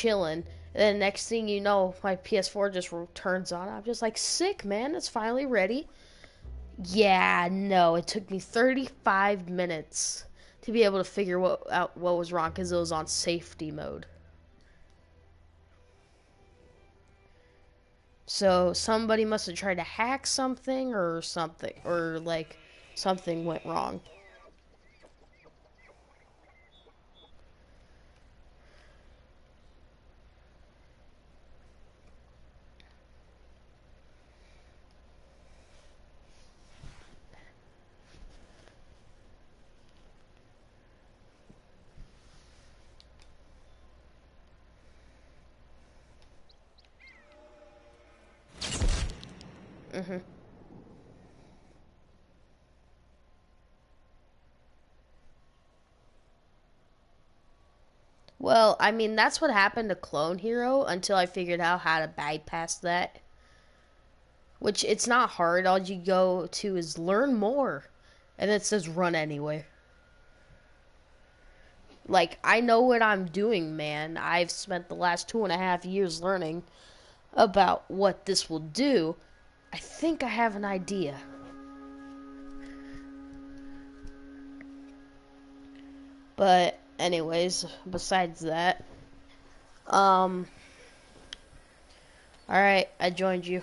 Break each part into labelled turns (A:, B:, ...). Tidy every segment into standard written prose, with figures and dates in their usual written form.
A: chilling. And then next thing you know, my PS4 just turns on. I'm just like, sick, man. It's finally ready. Yeah, no. It took me 35 minutes to be able to figure out what was wrong because it was on safety mode. So somebody must have tried to hack something or something, or like something went wrong. Mhm. Well, I mean, that's what happened to Clone Hero until I figured out how to bypass that. Which it's not hard. All you go to is learn more. And it says run anyway. Like, I know what I'm doing, man. I've spent the last 2.5 years learning about what this will do. I think I have an idea. But, anyways, besides that, um, alright, I joined you.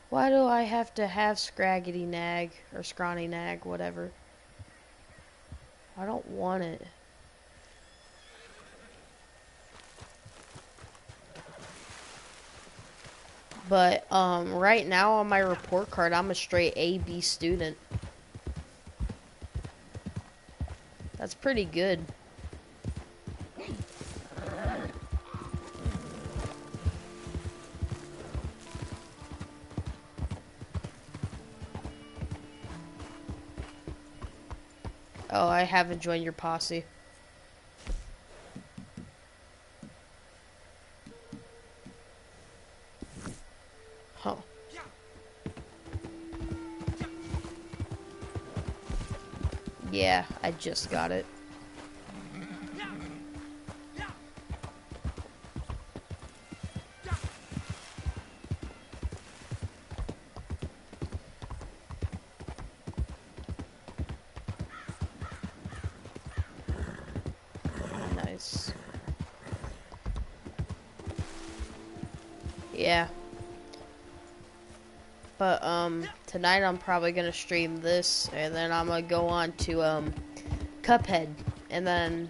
A: Why do I have to have Scraggity Nag, or Scrawny Nag, whatever? I don't want it. But, right now on my report card, I'm a straight A-B student. That's pretty good. Oh, I haven't joined your posse. Huh. Yeah, I just got it. Nice. Yeah. But, tonight I'm probably gonna stream this, and then I'm gonna go on to, Cuphead, and then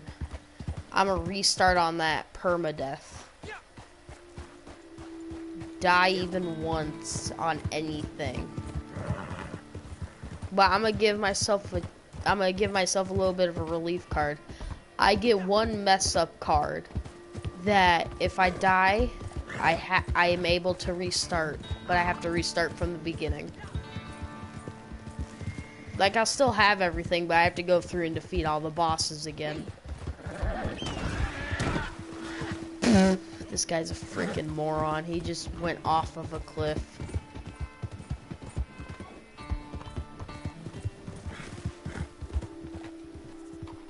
A: I'm gonna restart on that permadeath. Die even once on anything. But I'm gonna give myself a little bit of a relief card. I get one mess up card that if I die, I am able to restart, but I have to restart from the beginning. Like, I'll still have everything, but I have to go through and defeat all the bosses again. This guy's a freaking moron. He just went off of a cliff.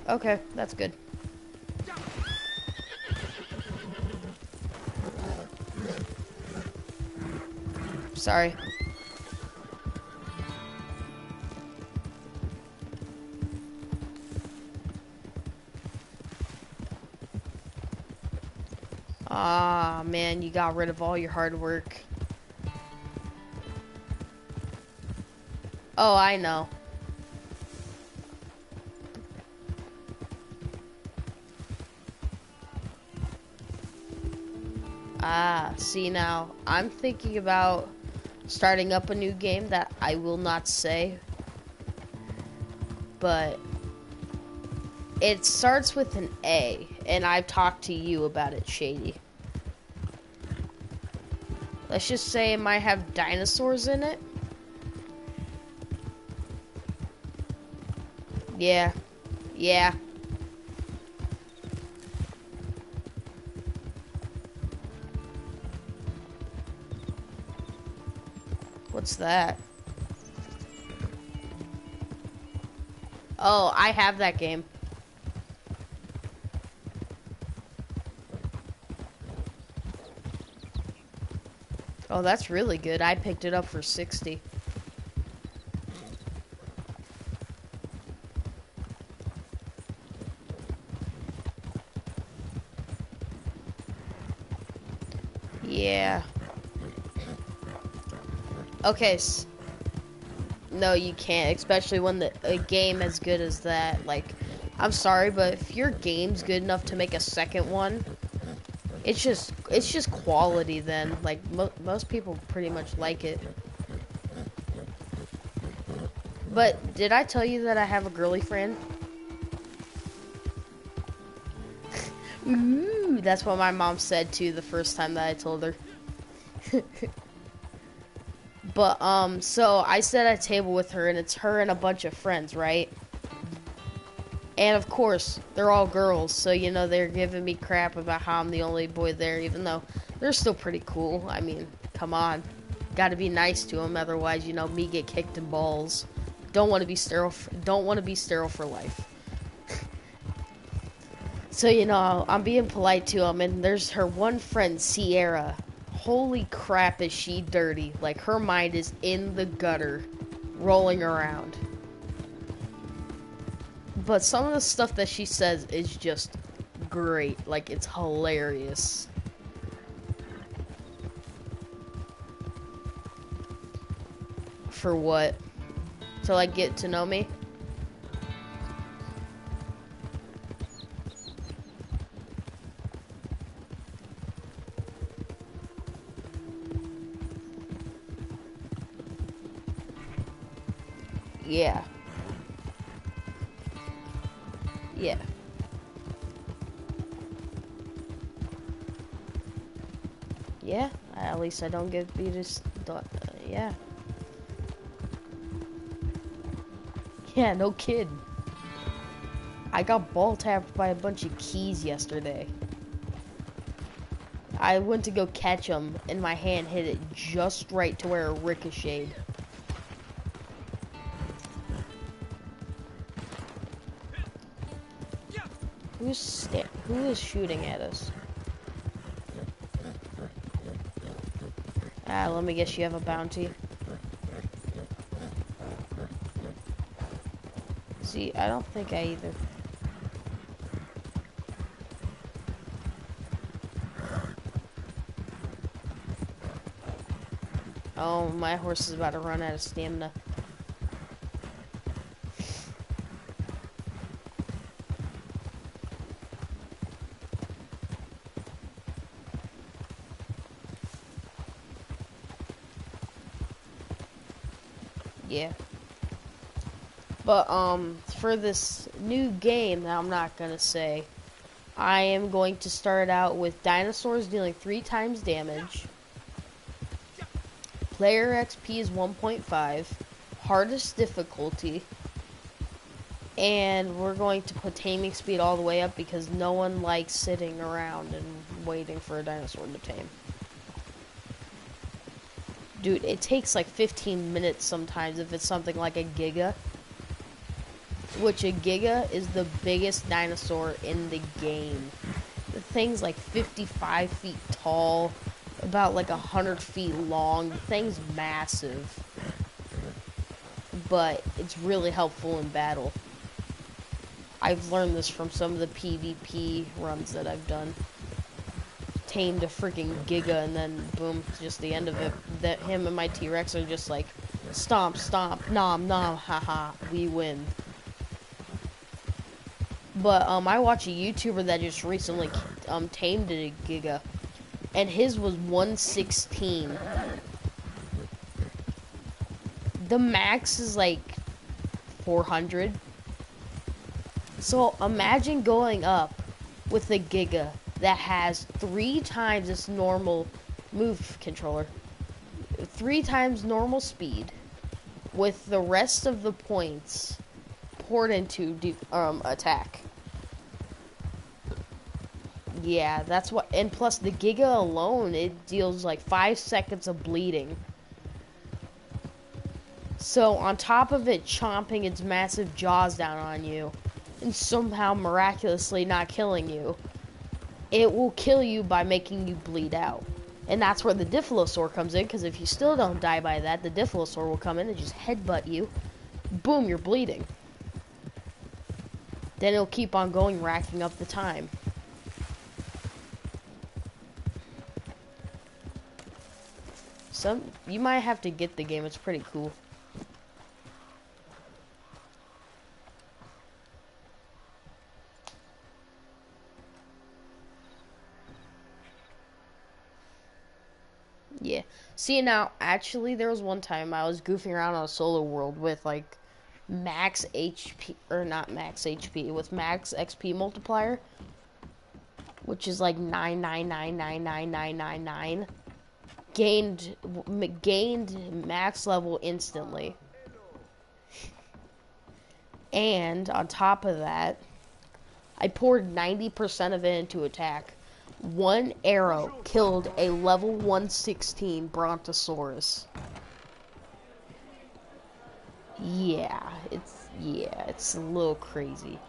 A: Okay, that's good. Sorry. Ah, man, you got rid of all your hard work. Oh, I know. Ah, see now, I'm thinking about starting up a new game that I will not say, but it starts with an A, and I've talked to you about it, Shady. Let's just say it might have dinosaurs in it. Yeah. Yeah. What's that? Oh, I have that game. Oh, that's really good. I picked it up for 60. Yeah. Okay. No, you can't, especially when a game as good as that. Like, I'm sorry, but if your game's good enough to make a second one, it's just quality then. Like most people pretty much like it. But did I tell you that I have a girly friend? Ooh, that's what my mom said too the first time that I told her. But so I sat at a table with her, and it's her and a bunch of friends, right? And of course, they're all girls, so you know they're giving me crap about how I'm the only boy there, even though they're still pretty cool. I mean, come on, gotta be nice to them, otherwise, you know, me get kicked in balls. Don't want to be sterile. Don't want to be sterile for life. So you know, I'm being polite to them, and there's her one friend, Sierra. Holy crap, is she dirty? Like her mind is in the gutter, rolling around. But some of the stuff that she says is just great. Like, it's hilarious. For what? To, like, get to know me? Yeah. Yeah. Yeah. At least I don't get beat as... yeah. Yeah, no kid. I got ball tapped by a bunch of keys yesterday. I went to go catch them, and my hand hit it just right to where it ricocheted. Who is shooting at us? Ah, let me guess you have a bounty. See, I don't think I either. Oh, my horse is about to run out of stamina. Yeah. But, for this new game that I'm not gonna say, I am going to start out with dinosaurs dealing 3 times damage. Player XP is 1.5. Hardest difficulty. And we're going to put taming speed all the way up because no one likes sitting around and waiting for a dinosaur to tame. Dude, it takes like 15 minutes sometimes if it's something like a giga. Which a giga is the biggest dinosaur in the game. The thing's like 55 feet tall, about like 100 feet long. The thing's massive. But it's really helpful in battle. I've learned this from some of the PvP runs that I've done. Tamed a freaking giga, and then boom, just the end of it. That him and my T-Rex are just like stomp, stomp, nom, nom, haha, we win. But I watched a YouTuber that just recently tamed a giga, and his was 116. The max is like 400. So imagine going up with a giga that has 3 times its normal move controller, 3 times normal speed, with the rest of the points poured into attack. Yeah, that's what, and plus the giga alone, it deals like 5 seconds of bleeding. So on top of it chomping its massive jaws down on you and somehow miraculously not killing you, it will kill you by making you bleed out. And that's where the Diphalosaur comes in, because if you still don't die by that, the Diphalosaur will come in and just headbutt you. Boom, you're bleeding. Then it'll keep on going, racking up the time. You might have to get the game, it's pretty cool. Yeah. See, now, actually, there was one time I was goofing around on a solo world with, like, max HP, or not max HP, with max XP multiplier, which is like 9999999. Gained max level instantly. And on top of that, I poured 90% of it into attack. One arrow killed a level 116 Brontosaurus. Yeah, it's a little crazy.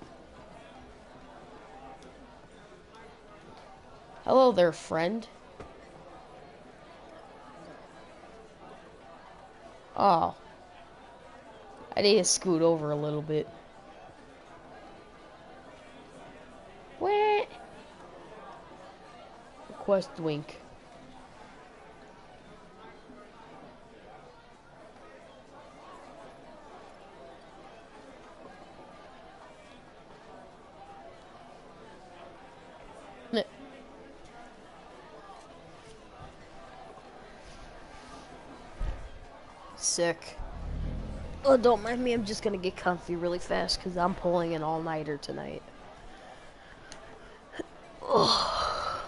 A: Hello there, friend. Oh, I need to scoot over a little bit. What? Request wink. Sick. Oh, don't mind me. I'm just gonna get comfy really fast because I'm pulling an all-nighter tonight. Ugh.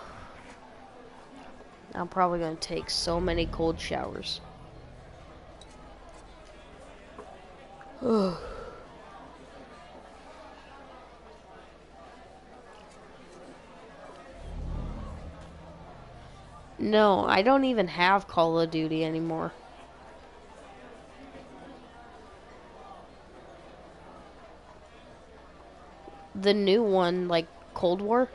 A: I'm probably gonna take so many cold showers. Ugh. No, I don't even have Call of Duty anymore. The new one, like Cold War?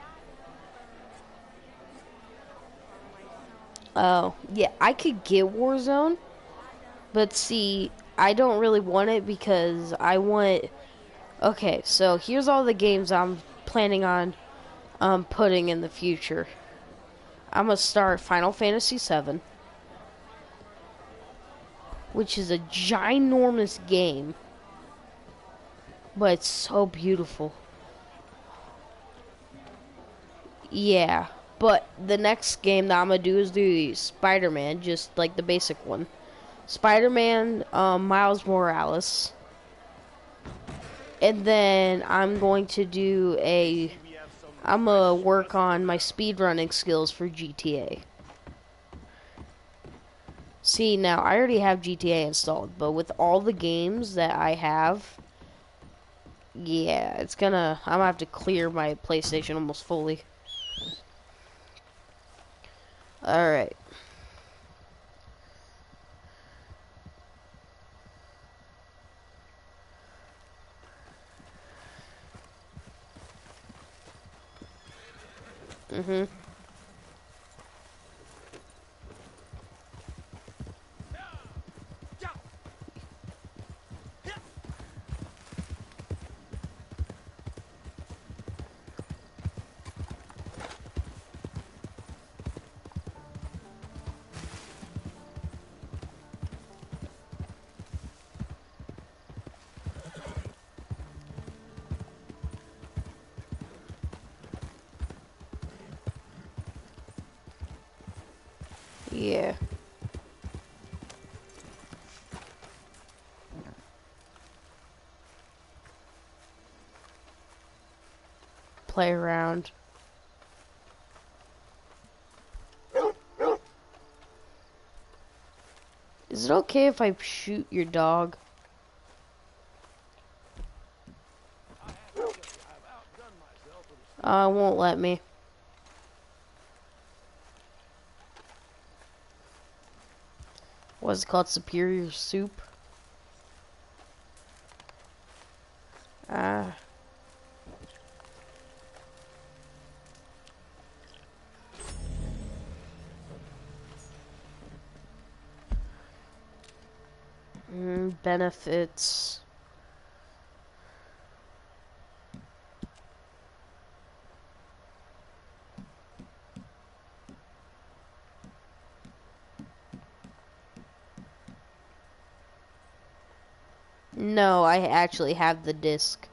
A: Oh, yeah, I could get Warzone, but see, I don't really want it because I want... Okay, so here's all the games I'm planning on putting in the future. I'm gonna start Final Fantasy VII, which is a ginormous game, but it's so beautiful. Yeah, but the next game that I'm gonna do is the Spider-Man, just like the basic one. Spider-Man, Miles Morales. And then I'm going to I'm gonna work on my speedrunning skills for GTA. See, now, I already have GTA installed, but with all the games that I have, yeah, I'm gonna have to clear my PlayStation almost fully. Alright. Mm-hmm. Yeah. Play around. Is it okay if I shoot your dog? It won't let me. What's it called? Superior Soup? Ah. Benefits. No, I actually have the disc.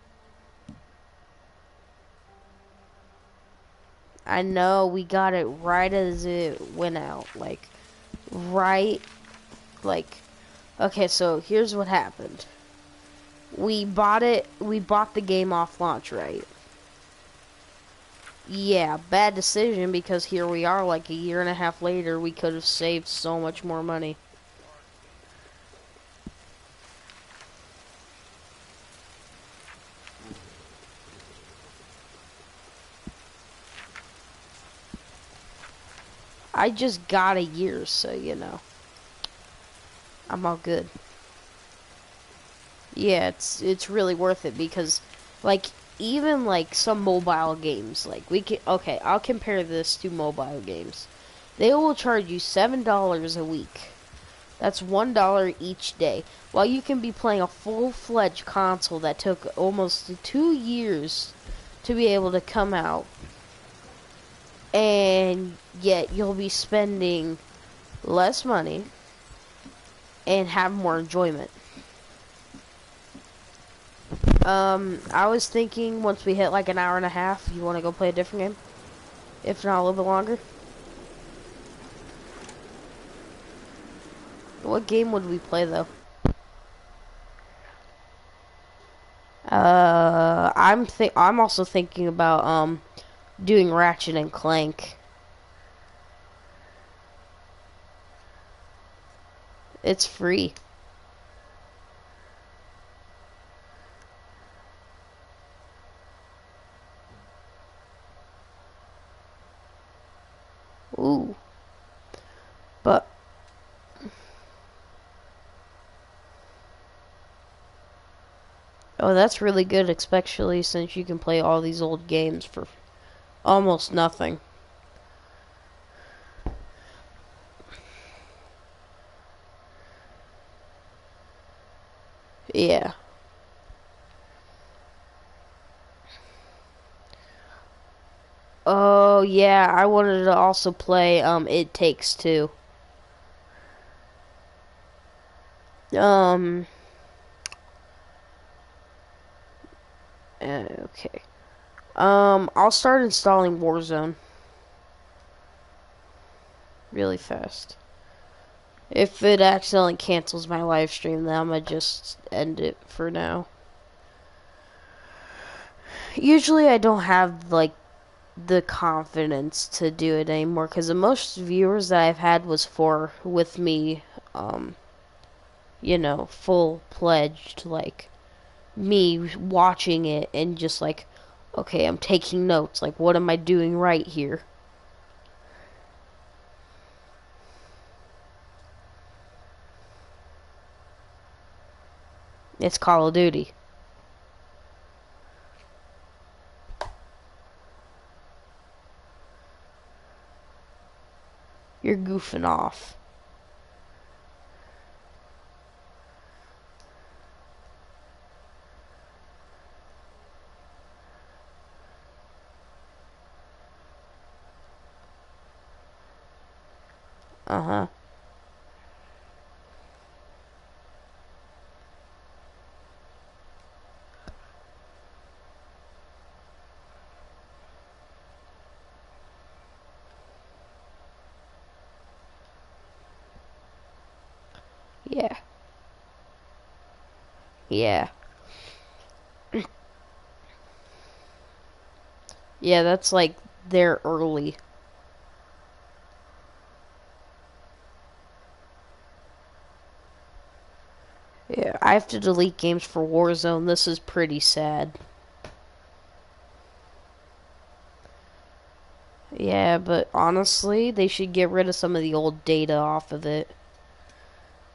A: I know, we got it right as it went out. Right, like, okay, so here's what happened. We bought the game off launch, right? Yeah, bad decision because here we are like a year and a half later, we could have saved so much more money. I just got a year, so I'm all good. Yeah, it's really worth it because like even like some mobile games, like we can okay, I'll compare this to mobile games. They will charge you $7 a week. That's $1 each day. While you can be playing a full-fledged console that took almost 2 years to be able to come out, and yet you'll be spending less money and have more enjoyment. I was thinking once we hit like an hour and a half, you want to go play a different game? If not a little bit longer? What game would we play though? I'm also thinking about doing Ratchet and Clank. It's free. Ooh. But oh, that's really good, especially since you can play all these old games for almost nothing. Yeah. Oh, yeah, I wanted to also play It Takes Two. Um okay. I'll start installing Warzone really fast. If it accidentally cancels my live stream, then I'm gonna just end it for now. Usually I don't have like the confidence to do it anymore because the most viewers that I've had was with me, um, full pledged, like me watching it and just like, okay, I'm taking notes. Like, what am I doing right here? It's Call of Duty. You're goofing off. Uh-huh. Yeah. Yeah. Yeah, that's like they're early. Yeah, I have to delete games for Warzone. This is pretty sad. Yeah, but honestly, they should get rid of some of the old data off of it.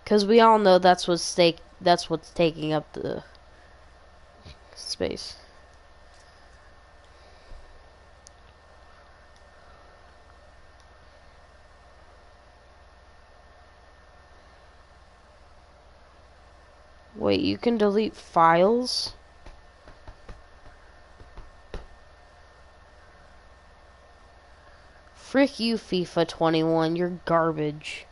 A: Cause we all know that's what's taking up the space. Wait, you can delete files? Frick you, FIFA 21, you're garbage.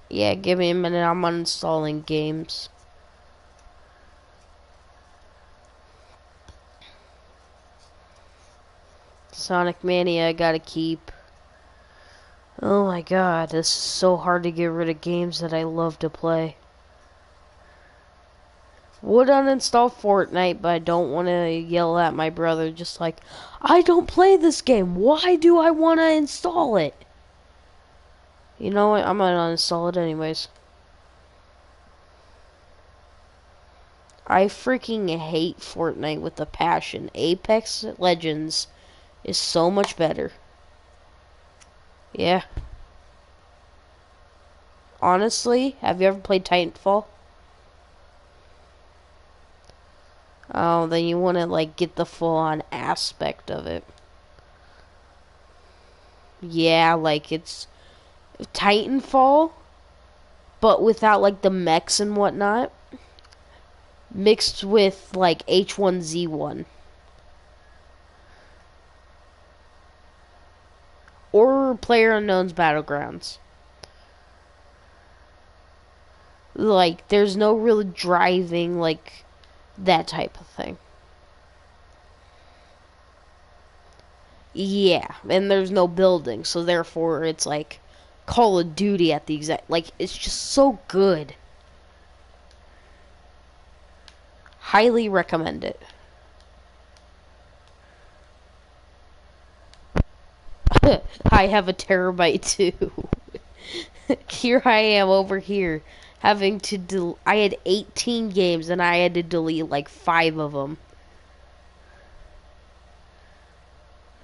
A: Yeah, give me a minute, I'm uninstalling games. Sonic Mania, I gotta keep. Oh my god, this is so hard to get rid of games that I love to play. Would uninstall Fortnite, but I don't want to yell at my brother just like, I don't play this game, why do I want to install it? You know what, I'm gonna uninstall it anyways. I freaking hate Fortnite with a passion. Apex Legends is so much better. Yeah. Honestly, have you ever played Titanfall? Oh, then you want to like get the full-on aspect of it. Yeah, like it's Titanfall, but without like the mechs and whatnot, mixed with like H1Z1 or PlayerUnknown's Battlegrounds. Like, there's no real driving, like that type of thing. Yeah, and there's no building, so therefore it's like Call of Duty at the exact, like, it's just so good. Highly recommend it. I have a terabyte too. Here I am over here having to I had 18 games and I had to delete like 5 of them.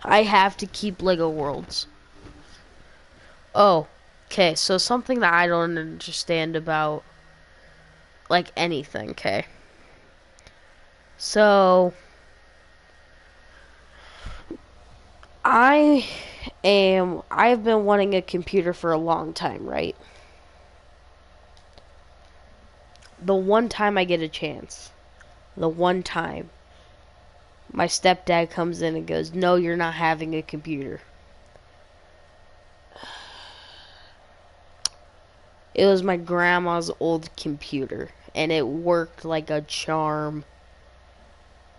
A: I have to keep Lego Worlds. Oh, okay, so something that I don't understand about like anything, okay? So I've been wanting a computer for a long time, right? The one time I get a chance, the one time my stepdad comes in and goes, "No, you're not having a computer." It was my grandma's old computer, and it worked like a charm.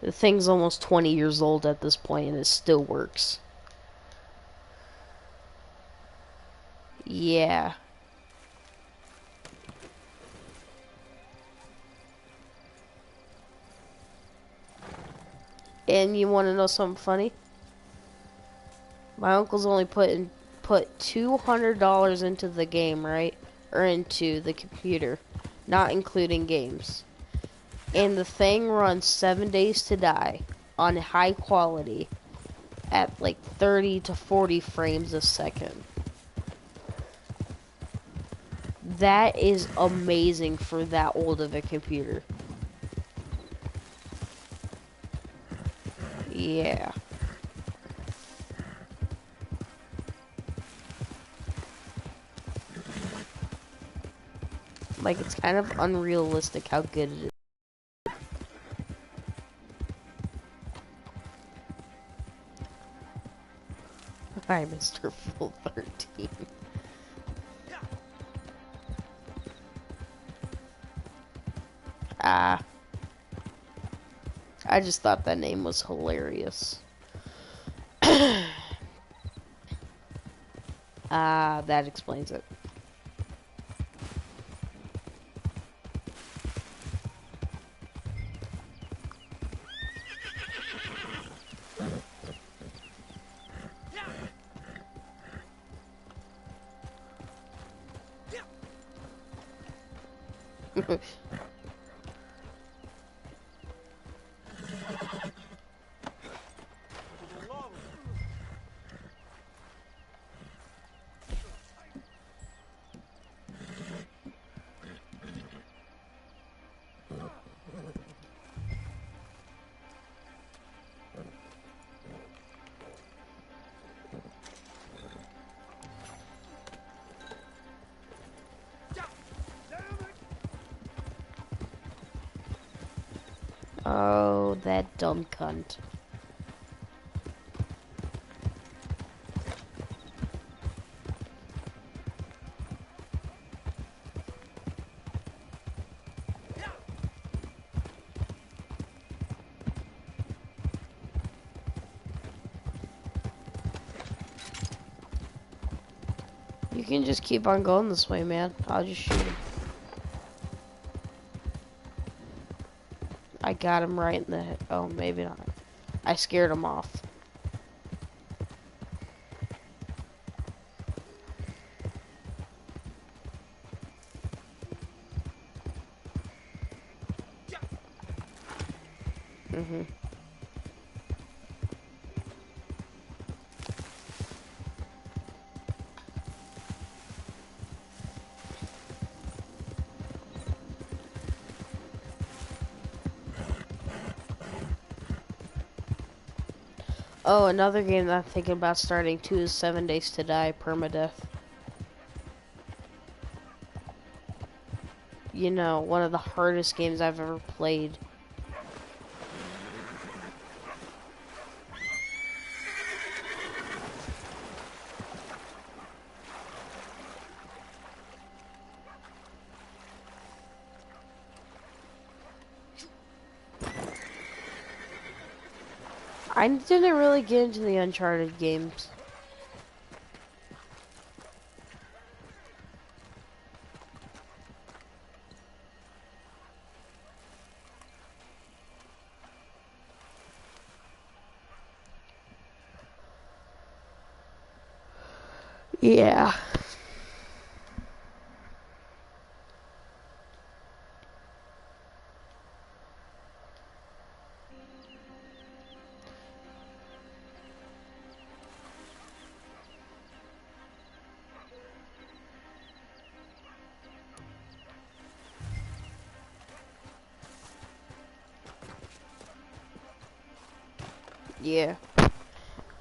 A: The thing's almost 20 years old at this point, and it still works. Yeah. And you want to know something funny? My uncle's only put $200 into the game, right? Or into the computer, not including games. And the thing runs 7 days to die on high quality at like 30 to 40 frames a second. That is amazing for that old of a computer. Yeah. Like, it's kind of unrealistic how good it is. Hi, Mr. Full 13. Ah. I just thought that name was hilarious. Ah, that explains it. dumb cunt. You can just keep on going this way, man. I'll just shoot him. I got him right in the head. Oh, maybe not. I scared him off. Mm-hmm. Oh, another game that I'm thinking about starting too is 7 Days to Die Permadeath. You know, one of the hardest games I've ever played. I didn't really get into the Uncharted games. Yeah. Yeah.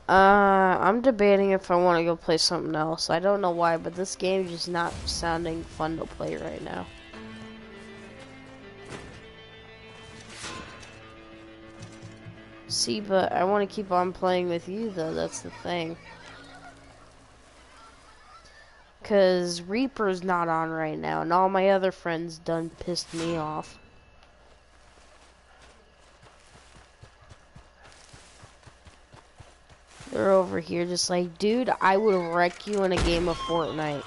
A: I'm debating if I want to go play something else. I don't know why, but this game is just not sounding fun to play right now. See, but I want to keep on playing with you, though. That's the thing. Because Reaper's not on right now, and all my other friends done pissed me off. They're over here just like, dude, I would wreck you in a game of Fortnite.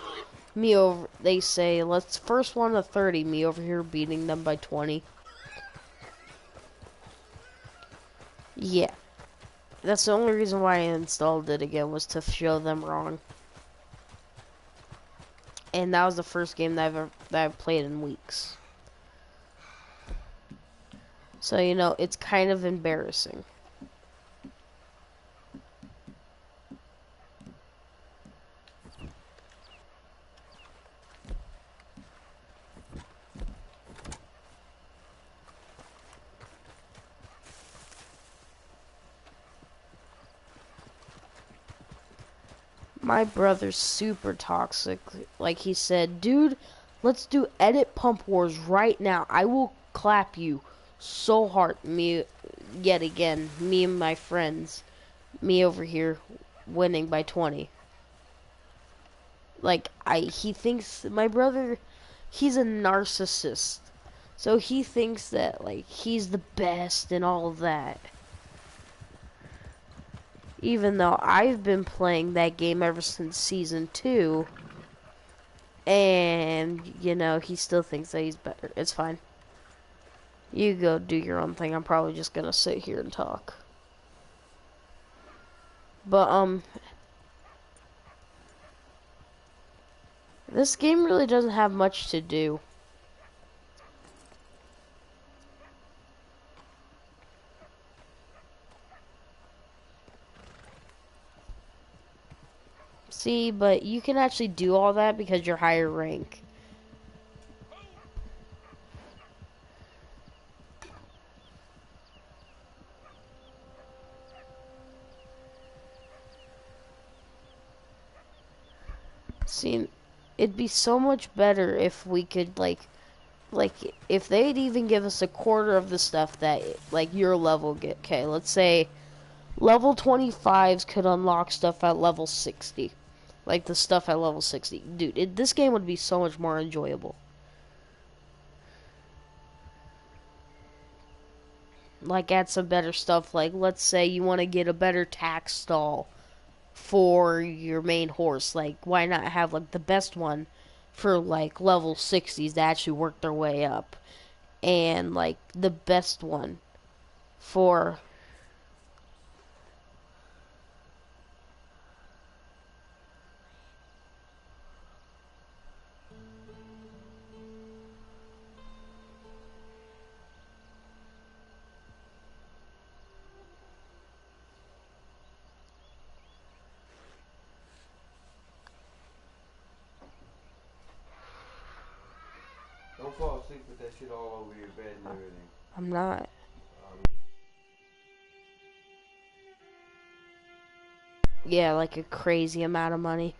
A: Me over, they say, let's first one to 30. Me over here beating them by 20. Yeah. That's the only reason why I installed it again, was to show them wrong. And that was the first game that I've played in weeks. So, you know, it's kind of embarrassing. My brother's super toxic. Like he said, dude, let's do edit pump wars right now. I will clap you so hard. Me, yet again, me and my friends. Me over here winning by 20. Like, he thinks, my brother, he's a narcissist. So he thinks that, like, he's the best and all of that. Even though I've been playing that game ever since Season 2. And, you know, he still thinks that he's better. It's fine. You go do your own thing. I'm probably just gonna sit here and talk. But, this game really doesn't have much to do. See, but you can actually do all that because you're higher rank. See, it'd be so much better if we could, like, like if they'd even give us a quarter of the stuff that like your level get. Okay, let's say level 25s could unlock stuff at level 60. Like the stuff at level 60. Dude, this game would be so much more enjoyable. Like add some better stuff. Like let's say you want to get a better tax stall for your main horse. Like why not have like the best one for like level 60s that actually work their way up, and like the best one for
B: Don't fall asleep with that shit all over your bed and everything.
A: I'm not. Yeah, like a crazy amount of money.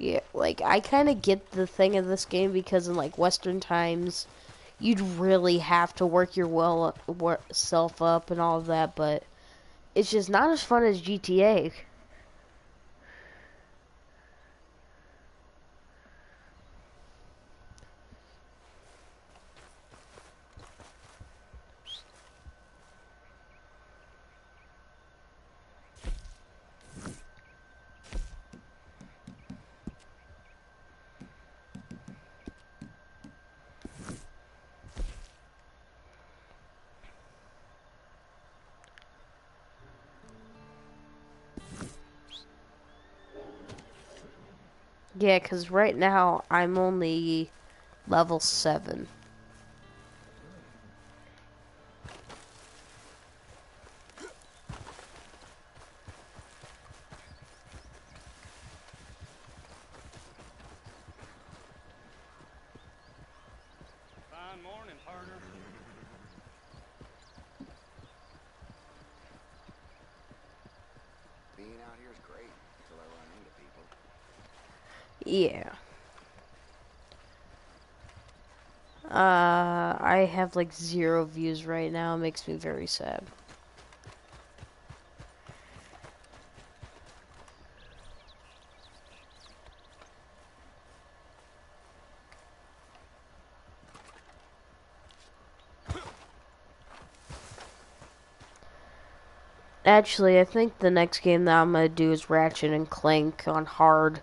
A: Yeah, like I kind of get the thing of this game because in like Western times, you'd really have to work your self up and all of that, but it's just not as fun as GTA. Yeah, because right now I'm only level 7.
C: Fine morning, partner.
D: Being out here is great until I run into people.
A: Yeah. I have like 0 views right now. It makes me very sad. Actually, I think the next game that I'm gonna do is Ratchet and Clank on hard.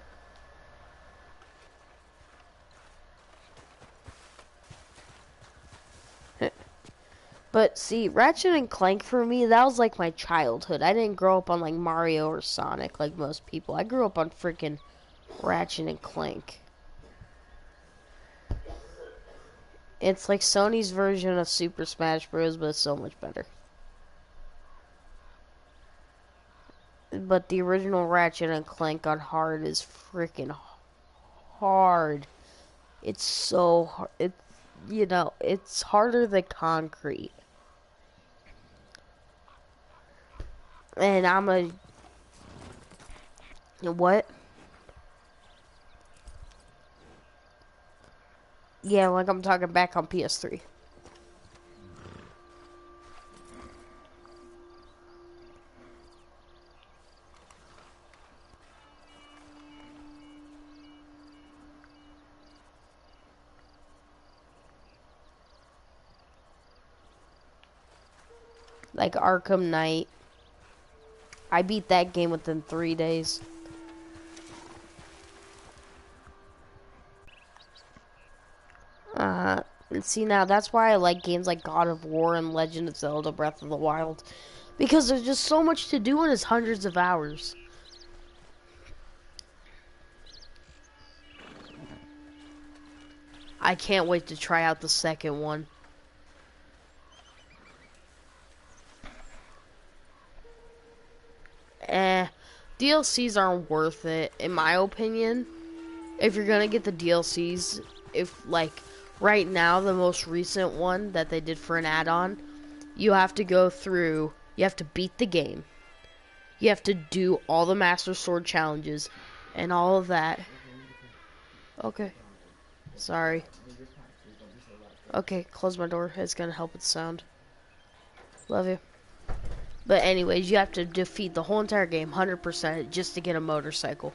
A: But see, Ratchet and Clank for me, that was like my childhood. I didn't grow up on like Mario or Sonic like most people. I grew up on freaking Ratchet and Clank. It's like Sony's version of Super Smash Bros, but it's so much better. But the original Ratchet and Clank on hard is freaking hard. It's so hard. It's harder than concrete. And I'm a what? Yeah, like I'm talking back on PS3. Like Arkham Knight. I beat that game within 3 days. And see now, that's why I like games like God of War and Legend of Zelda Breath of the Wild. Because there's just so much to do and it's hundreds of hours. I can't wait to try out the second one. Eh, DLCs aren't worth it, in my opinion. if you're gonna get the DLCs, if like right now the most recent one that they did for an add-on, you have to go through, you have to beat the game, you have to do all the Master Sword challenges and all of that. Okay, sorry. Okay, close my door. It's gonna help with the sound. Love you. But anyways, you have to defeat the whole entire game 100% just to get a motorcycle.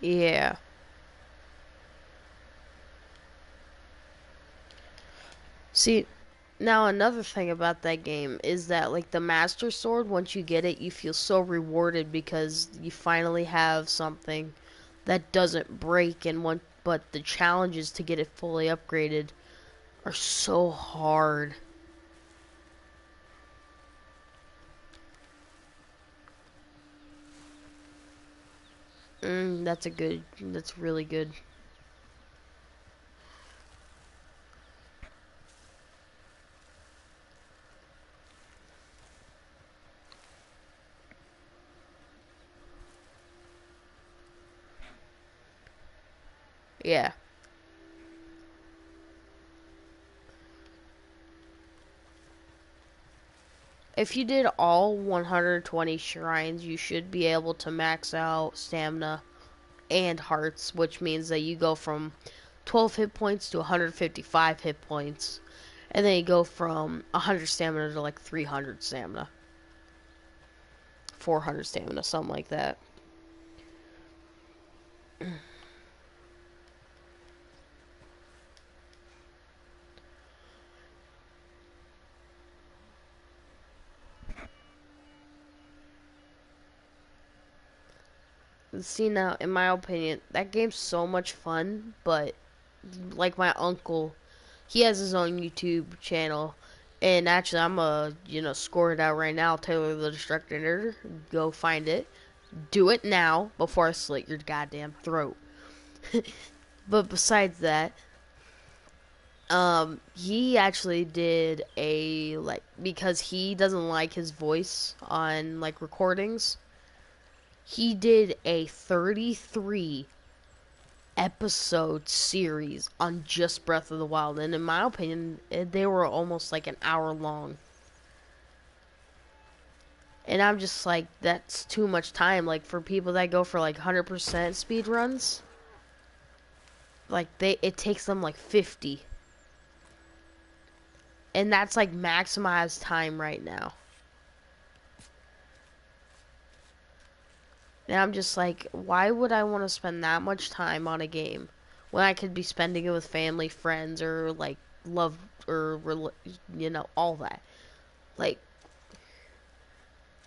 A: Yeah. See, now another thing about that game is that like the Master Sword, once you get it, you feel so rewarded because you finally have something that doesn't break and one but the challenges to get it fully upgraded are so hard. That's really good. Yeah. If you did all 120 shrines, you should be able to max out stamina and hearts, which means that you go from 12 hit points to 155 hit points. And then you go from 100 stamina to like 300 stamina. 400 stamina, something like that. See, now, in my opinion, that game's so much fun, but like my uncle, he has his own YouTube channel. And actually, I'm score it out right now. Taylor the Destructor. Go find it. Do it now before I slit your goddamn throat. But besides that, he actually did a like because he doesn't like his voice on like recordings. He did a 33 episode series on just Breath of the Wild, and in my opinion, they were almost like an hour long. And I'm just like, that's too much time. Like for people that go for like 100% speed runs, like it takes them like 50. And that's like maximized time right now. And I'm just like, why would I want to spend that much time on a game when I could be spending it with family, friends, or like love, or all that. Like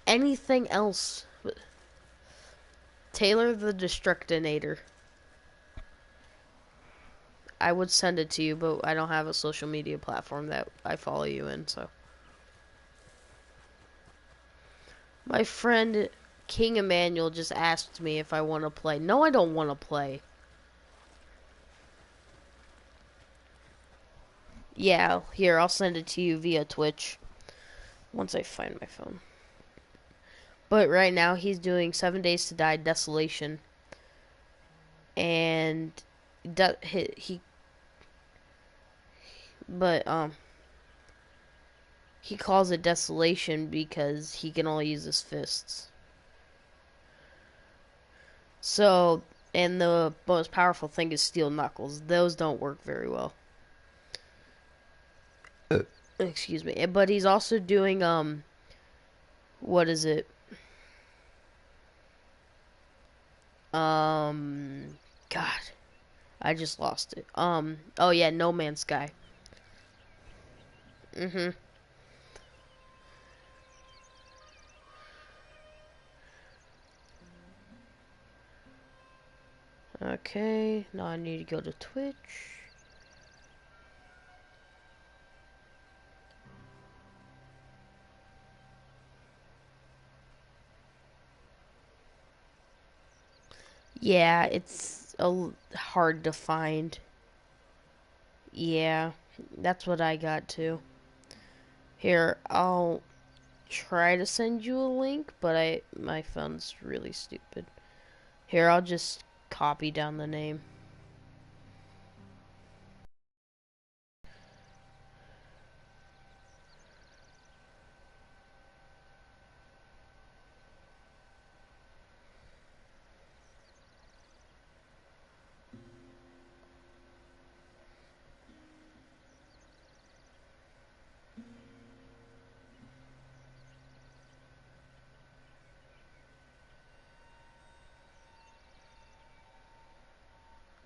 A: anything else. Taylor the Destructinator. I would send it to you, but I don't have a social media platform that I follow you in, so. My friend King Emmanuel just asked me if I want to play. No, I don't want to play. Yeah, here, I'll send it to you via Twitch once I find my phone. But right now, he's doing 7 Days to Die Desolation. And he calls it Desolation because he can only use his fists. So, and the most powerful thing is steel knuckles. Those don't work very well. Excuse me. But he's also doing, what is it? God. I just lost it. Oh yeah, No Man's Sky. Mm-hmm. Okay, now I need to go to Twitch. Yeah, it's hard to find. Yeah, that's what I got too. Here, I'll try to send you a link, but my phone's really stupid. Here, I'll just copy down the name.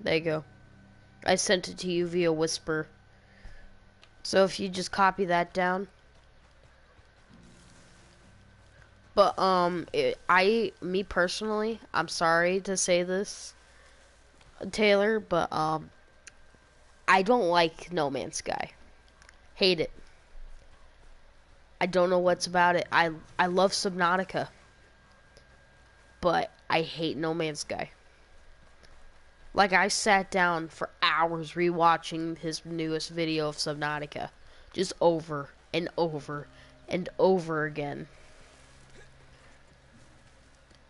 A: There you go. I sent it to you via Whisper. So if you just copy that down. But me personally, I'm sorry to say this, Taylor, but I don't like No Man's Sky. Hate it. I don't know what's about it. I love Subnautica, but I hate No Man's Sky. Like, I sat down for hours rewatching his newest video of Subnautica, just over and over and over again.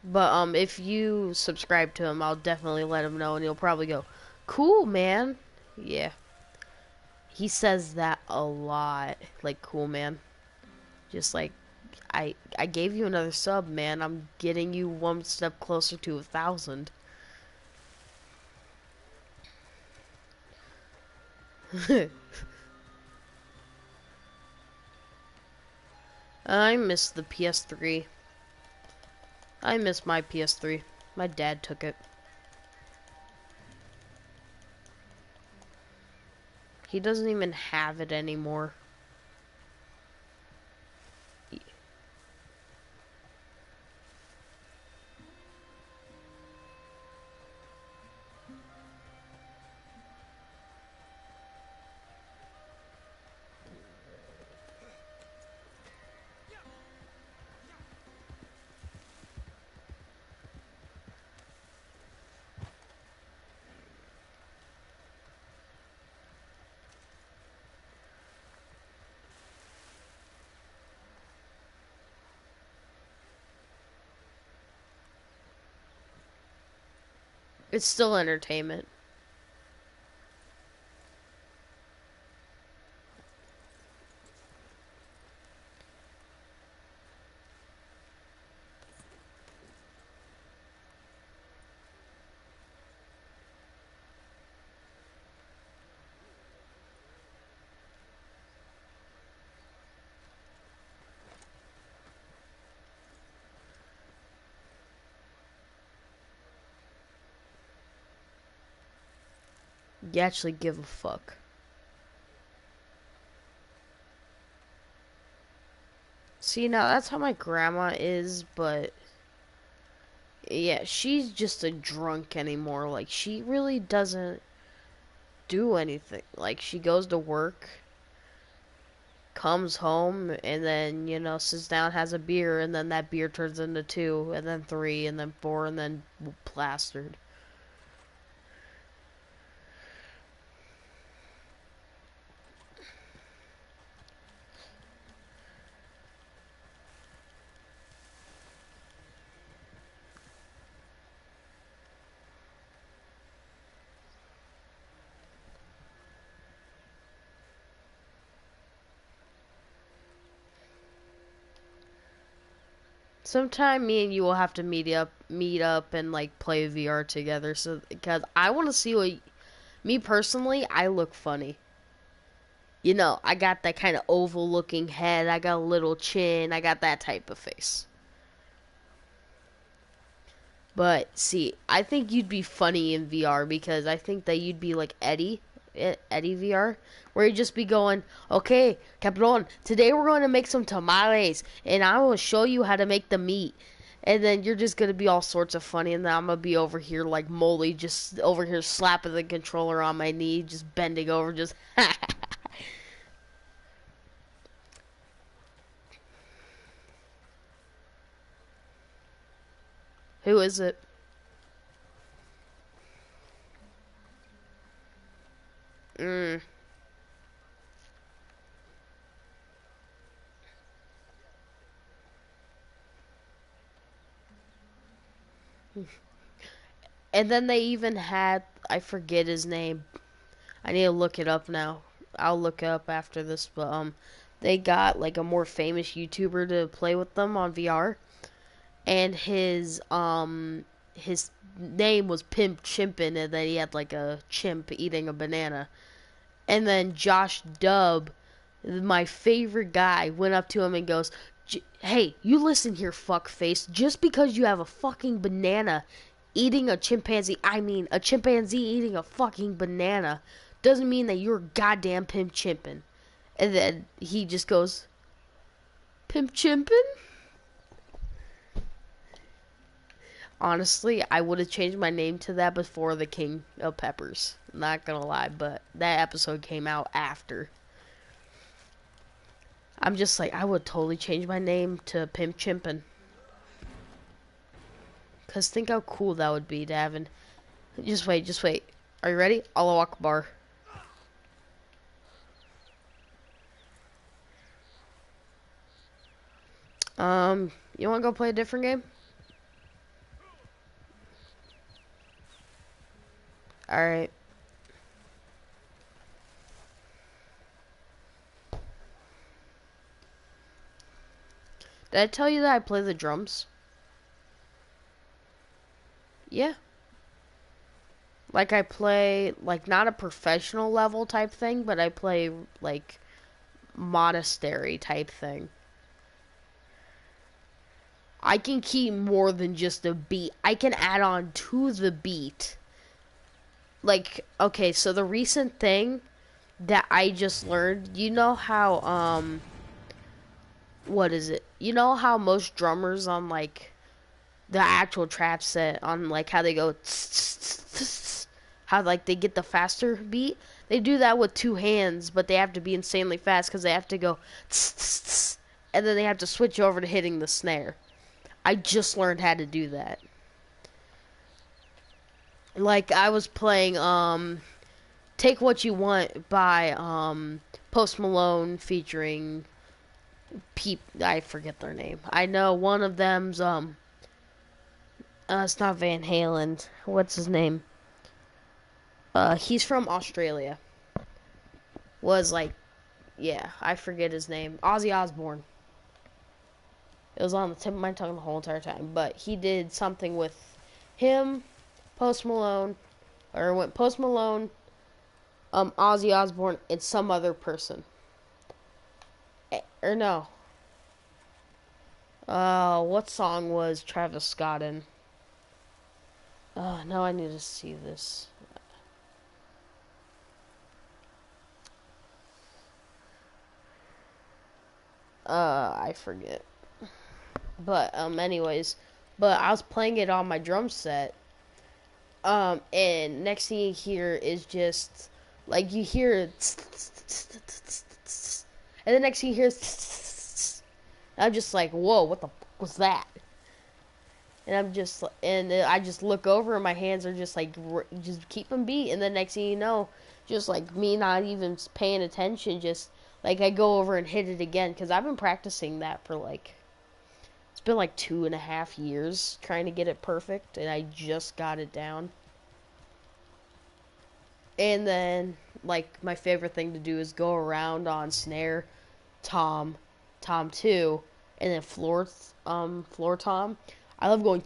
A: But if you subscribe to him, I'll definitely let him know, and he'll probably go, "Cool, man." Yeah, he says that a lot. Like, "Cool, man." Just like, I gave you another sub, man. I'm getting you one step closer to 1,000. I miss the PS3. I miss my PS3. My dad took it. He doesn't even have it anymore. It's still entertainment. You actually give a fuck. See, now that's how my grandma is, but yeah, she's just a drunk anymore. Like, she really doesn't do anything. Like, she goes to work, comes home, and then, sits down, has a beer, and then that beer turns into two, and then three, and then four, and then plastered. Sometime me and you will have to meet up, and like play VR together. So, because I want to see what, me personally, I look funny. I got that kind of oval looking head. I got a little chin. I got that type of face. But see, I think you'd be funny in VR because I think that you'd be like Eddie VR, where you'd just be going, "Okay, Capron, today we're going to make some tamales, and I will show you how to make the meat." And then you're just gonna be all sorts of funny, and then I'm gonna be over here like Molly, just over here slapping the controller on my knee, just bending over, just. Who is it? Mm. And then they even had, I forget his name. I need to look it up now. I'll look it up after this, but they got like a more famous YouTuber to play with them on VR, and his name was Pimp Chimpin', and then he had like a chimp eating a banana. And then Josh Dub, my favorite guy, went up to him and goes, "Hey, you listen here, fuckface. Just because you have a fucking banana eating a chimpanzee, I mean a chimpanzee eating a fucking banana, doesn't mean that you're goddamn pimp chimpin'." And then he just goes, "Pimp chimpin'?" Honestly, I would have changed my name to that before the King of Peppers. Not gonna lie, but that episode came out after. I'm just like, I would totally change my name to Pimp Chimpin'. Cause think how cool that would be, Davin. Just wait, just wait. Are you ready? Allahu Akbar. You wanna go play a different game? Alright. Did I tell you that I play the drums? Yeah. Like I play, like not a professional level type thing, but I play like monastery type thing. I can keep more than just a beat. I can add on to the beat. Like, okay, so the recent thing that I just learned, you know how, what is it? You know how most drummers on, like, the actual trap set, on, like, how they go, how, like, they get the faster beat? They do that with two hands, but they have to be insanely fast because they have to go, and then they have to switch over to hitting the snare. I just learned how to do that. Like, I was playing, Take What You Want by Post Malone featuring I forget their name. I know one of them's it's not Van Halen. What's his name? He's from Australia. Was like, yeah, I forget his name. Ozzy Osbourne. It was on the tip of my tongue the whole entire time, but he did something with him, Post Malone, or went Post Malone, Ozzy Osbourne, and some other person. Or no. What song was Travis Scott in? Now I need to see this. I forget. But, anyways. But I was playing it on my drum set. And next thing you hear is just, like, you hear, and the next thing you hear, I'm just like, whoa, what the fuck was that? And I just look over and my hands are just like, just keeping beat. And the next thing you know, just like me not even paying attention, just like I go over and hit it again. Because I've been practicing that for like, it's been like 2.5 years trying to get it perfect. And I just got it down. And then, like, my favorite thing to do is go around on snare, tom 2, and then floor tom. I love going.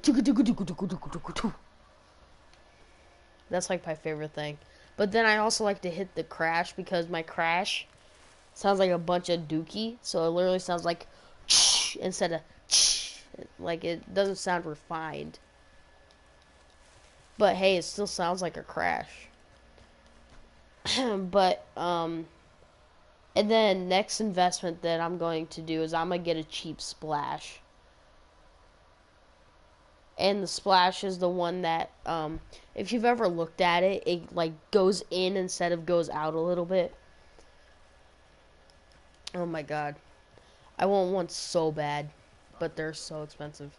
A: That's like my favorite thing. But then I also like to hit the crash because my crash sounds like a bunch of dookie. So it literally sounds like instead of like it doesn't sound refined. But hey, it still sounds like a crash. But and then next investment that I'm going to do is I'm gonna get a cheap splash. and the splash is the one that if you've ever looked at it, it like goes in instead of goes out a little bit. Oh my god. I want one so bad, but they're so expensive.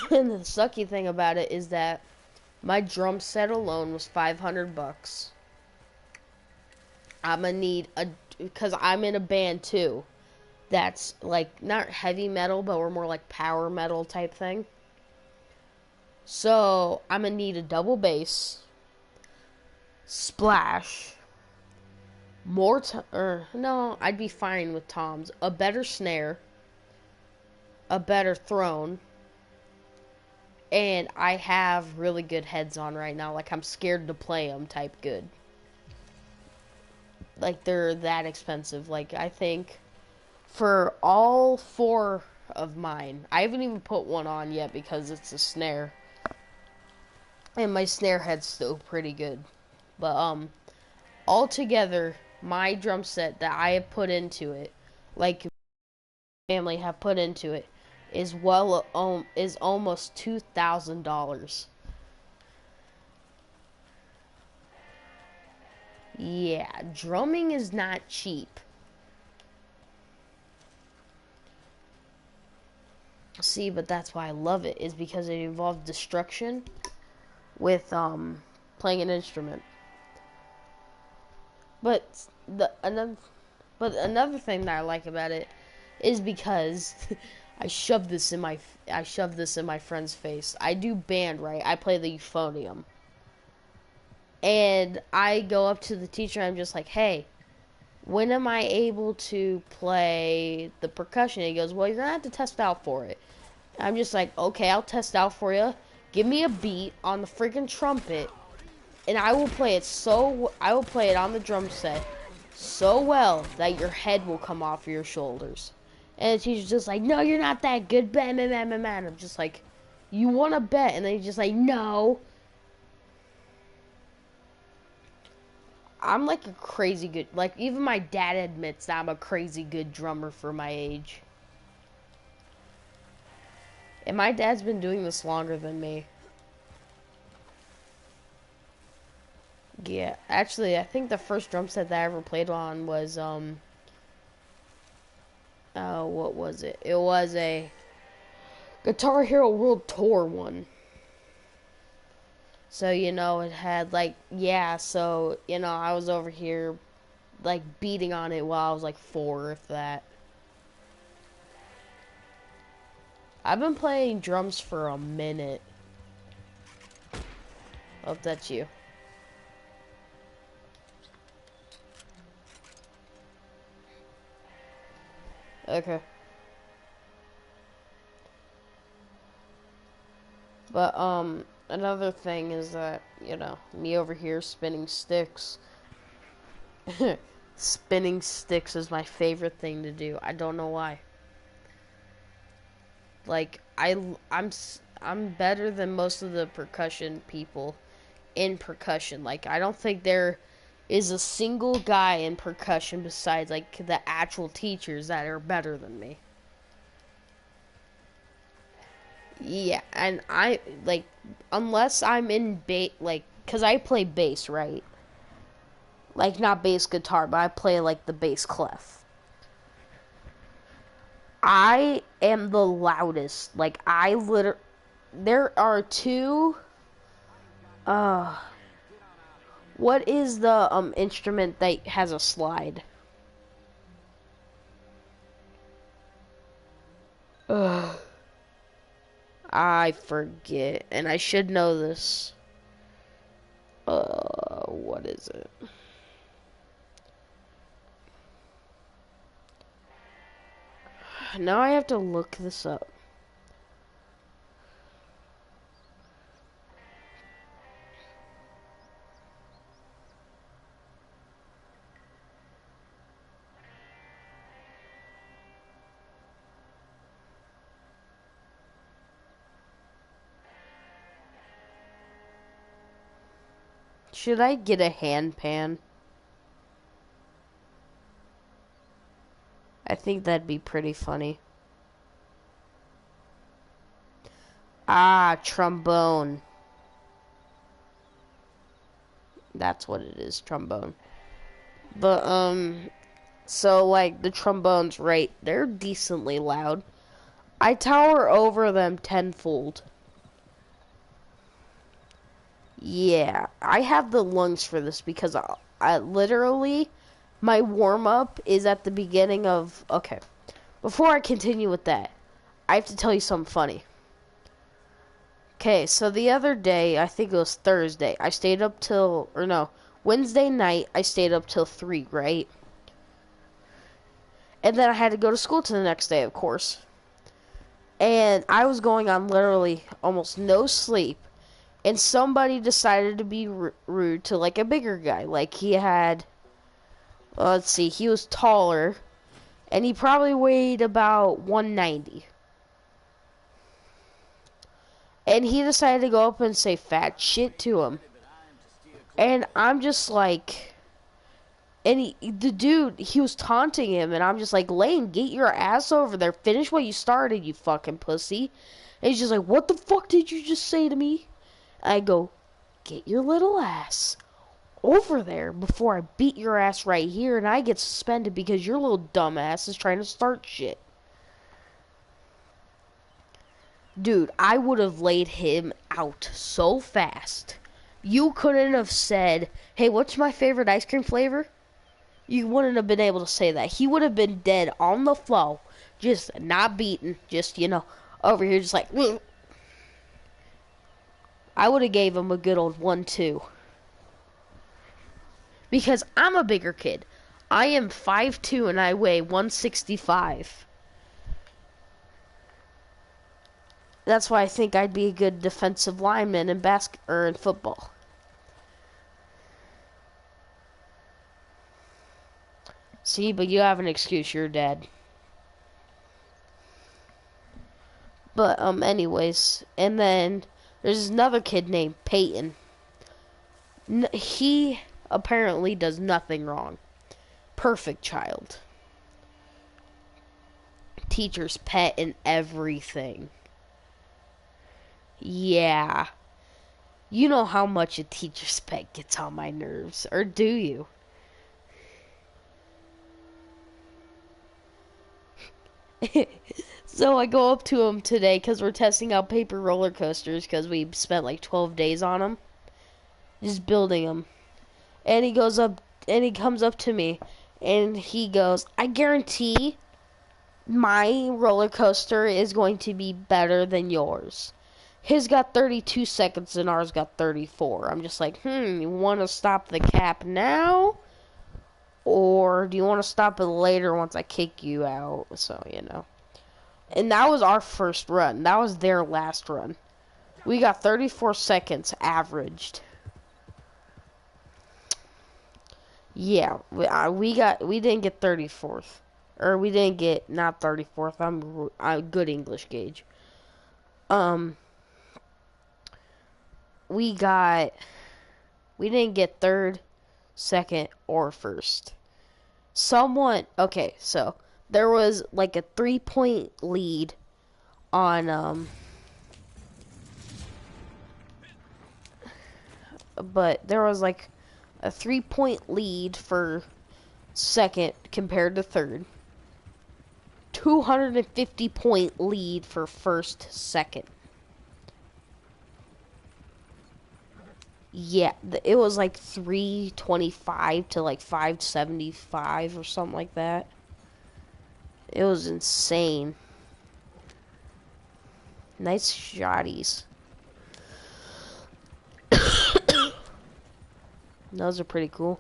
A: And the sucky thing about it is that my drum set alone was $500. I'm gonna need a, because I'm in a band too. That's like not heavy metal, but we're more like power metal type thing. So I'm gonna need a double bass, splash, or no, I'd be fine with toms. A better snare, a better throne, and I have really good heads on right now. Like I'm scared to play them type good. Like they're that expensive. Like I think for all four of mine, I haven't even put one on yet because it's a snare. And my snare head's still pretty good. But altogether, my drum set that I have put into it, like family have put into it, is is almost $2,000. Yeah, drumming is not cheap. See, but that's why I love it, is because it involves destruction with playing an instrument. But another thing that I like about it is because I shoved this in my friend's face. I do band, right? I play the euphonium. And I go up to the teacher and I'm just like, "Hey, when am I able to play the percussion?" And he goes, "Well, you're gonna have to test out for it." I'm just like, "Okay, I'll test out for you. Give me a beat on the freaking trumpet, and I will play it on the drum set so well that your head will come off your shoulders." And the teacher's just like, "No, you're not that good, man, man, man, man, man." I'm just like, "You want to bet?" And then he's just like, "No." I'm like a crazy good, like even my dad admits that I'm a crazy good drummer for my age. And my dad's been doing this longer than me. Yeah, actually, I think the first drum set that I ever played on was, what was it? It was a Guitar Hero World Tour one. So, it had, like, yeah, so, I was over here, like, beating on it while I was, like, 4, if that. I've been playing drums for a minute. Oh, that's you. Okay. But, another thing is that, me over here spinning sticks. Spinning sticks is my favorite thing to do. I don't know why. Like, I'm better than most of the percussion people in percussion. Like, I don't think there is a single guy in percussion besides, like, the actual teachers that are better than me. Yeah, and I, like, unless I'm in like, because I play bass, right? Like, not bass guitar, but I play, like, the bass clef. I am the loudest. Like, there are two, uh, what is the, instrument that has a slide? Ugh. I forget, and I should know this. What is it? Now I have to look this up. Should I get a handpan? I think that'd be pretty funny. Ah, trombone. That's what it is, trombone. But, so, like, the trombones, right, they're decently loud. I tower over them tenfold. Yeah, I have the lungs for this because I literally, my warm-up is at the beginning of, okay, before I continue with that, I have to tell you something funny. Okay, so the other day, I think it was Thursday, I stayed up till, or no, Wednesday night, I stayed up till 3, right? And then I had to go to school to the next day, of course. And I was going on literally almost no sleep. And somebody decided to be rude to, like, a bigger guy. Like, he had, let's see, he was taller. And he probably weighed about 190. And he decided to go up and say fat shit to him. And I'm just like... And the dude, he was taunting him, and I'm just like, Lane, get your ass over there. Finish what you started, you fucking pussy. And he's just like, what the fuck did you just say to me? I go, get your little ass over there before I beat your ass right here, and I get suspended because your little dumbass is trying to start shit. Dude, I would have laid him out so fast. You couldn't have said, hey, what's my favorite ice cream flavor? You wouldn't have been able to say that. He would have been dead on the floor, just not beaten, just, you know, over here just like, "Woo." I would have gave him a good old 1-2. Because I'm a bigger kid. I am 5'2" and I weigh 165. That's why I think I'd be a good defensive lineman in in football. See, but you have an excuse, you're dead. But, anyways, and then there's another kid named Peyton. He apparently does nothing wrong. Perfect child. Teacher's pet and everything. Yeah. You know how much a teacher's pet gets on my nerves, or do you? So I go up to him today because we're testing out paper roller coasters because we spent like 12 days on them. Just building them. And he goes up, and he comes up to me, and he goes, I guarantee my roller coaster is going to be better than yours. His got 32 seconds and ours got 34. I'm just like, you want to stop the cap now? Or do you want to stop it later once I kick you out? So, you know. And that was our first run. That was their last run. We got 34 seconds averaged. Yeah, we didn't get 34th. Or we didn't get, not 34th. I'm good English gauge. We didn't get third, second, or first. Okay, so there was like a 3-point lead on, but there was like a 3-point lead for second compared to third. 250-point lead for first, second. Yeah, it was like 325 to like 575 or something like that. It was insane. Nice shotties. Those are pretty cool.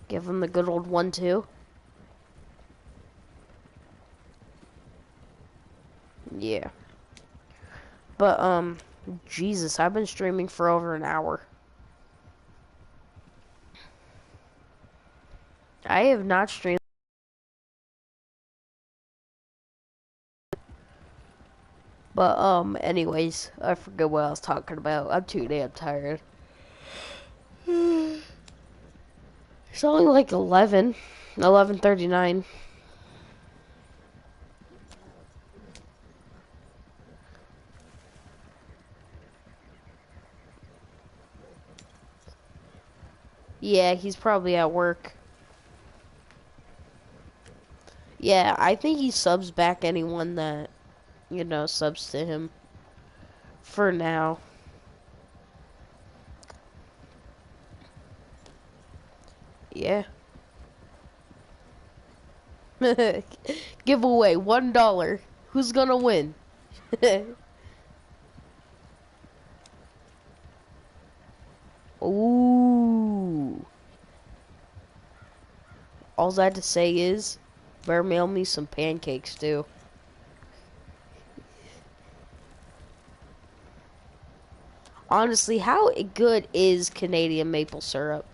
A: Give them the good old 1-2. Yeah. But, Jesus, I've been streaming for over an hour. I have not streamed. But, anyways, I forget what I was talking about. I'm too damn tired. It's only like 11:39. Yeah, he's probably at work. Yeah, I think he subs back anyone that, subs to him. For now. Yeah. Giveaway, $1. Who's gonna win? Ooh. All I had to say is, better mail me some pancakes too. Honestly, how good is Canadian maple syrup?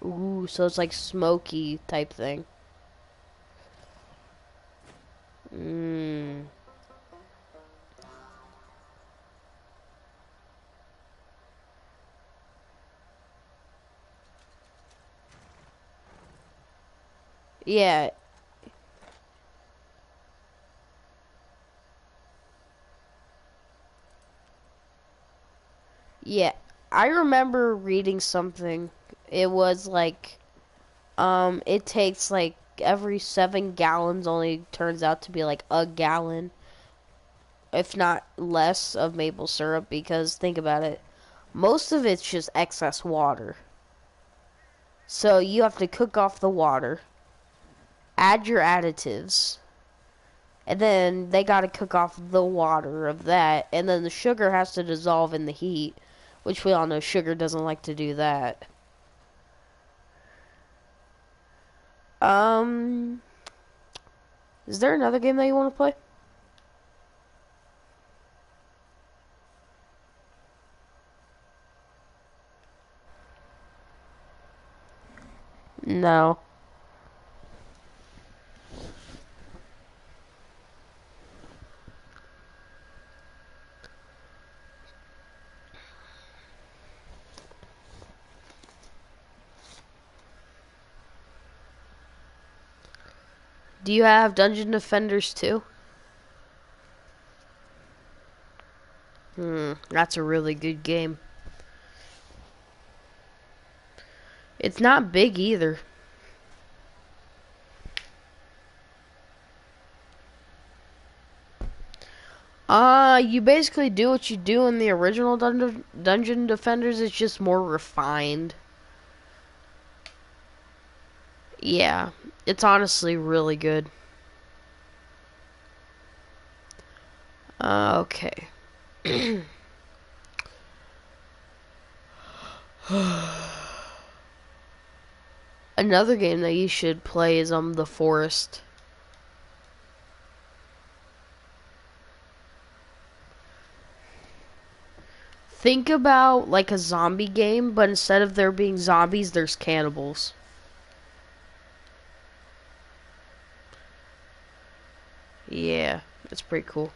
A: Ooh, so it's like smoky type thing. Mmm. Yeah, yeah. I remember reading something. It was like, it takes like every 7 gallons only turns out to be like a gallon, if not less, of maple syrup because think about it. Most of it's just excess water. So you have to cook off the water, add your additives, and then they got to cook off the water of that, and then the sugar has to dissolve in the heat, which we all know sugar doesn't like to do that. Um, is there another game that you want to play? No. Do you have Dungeon Defenders too? That's a really good game. It's not big either. You basically do what you do in the original Dungeon Defenders, it's just more refined. Yeah, it's honestly really good. Okay. Another game that you should play is The Forest. Think about like a zombie game, but instead of there being zombies, there's cannibals. Yeah, that's pretty cool.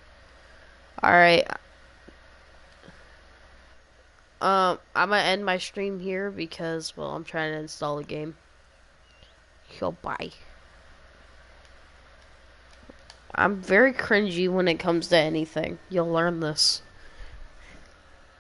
A: All right. I'm gonna end my stream here because, well, I'm trying to install a game. Yo, bye. I'm very cringy when it comes to anything. You'll learn this.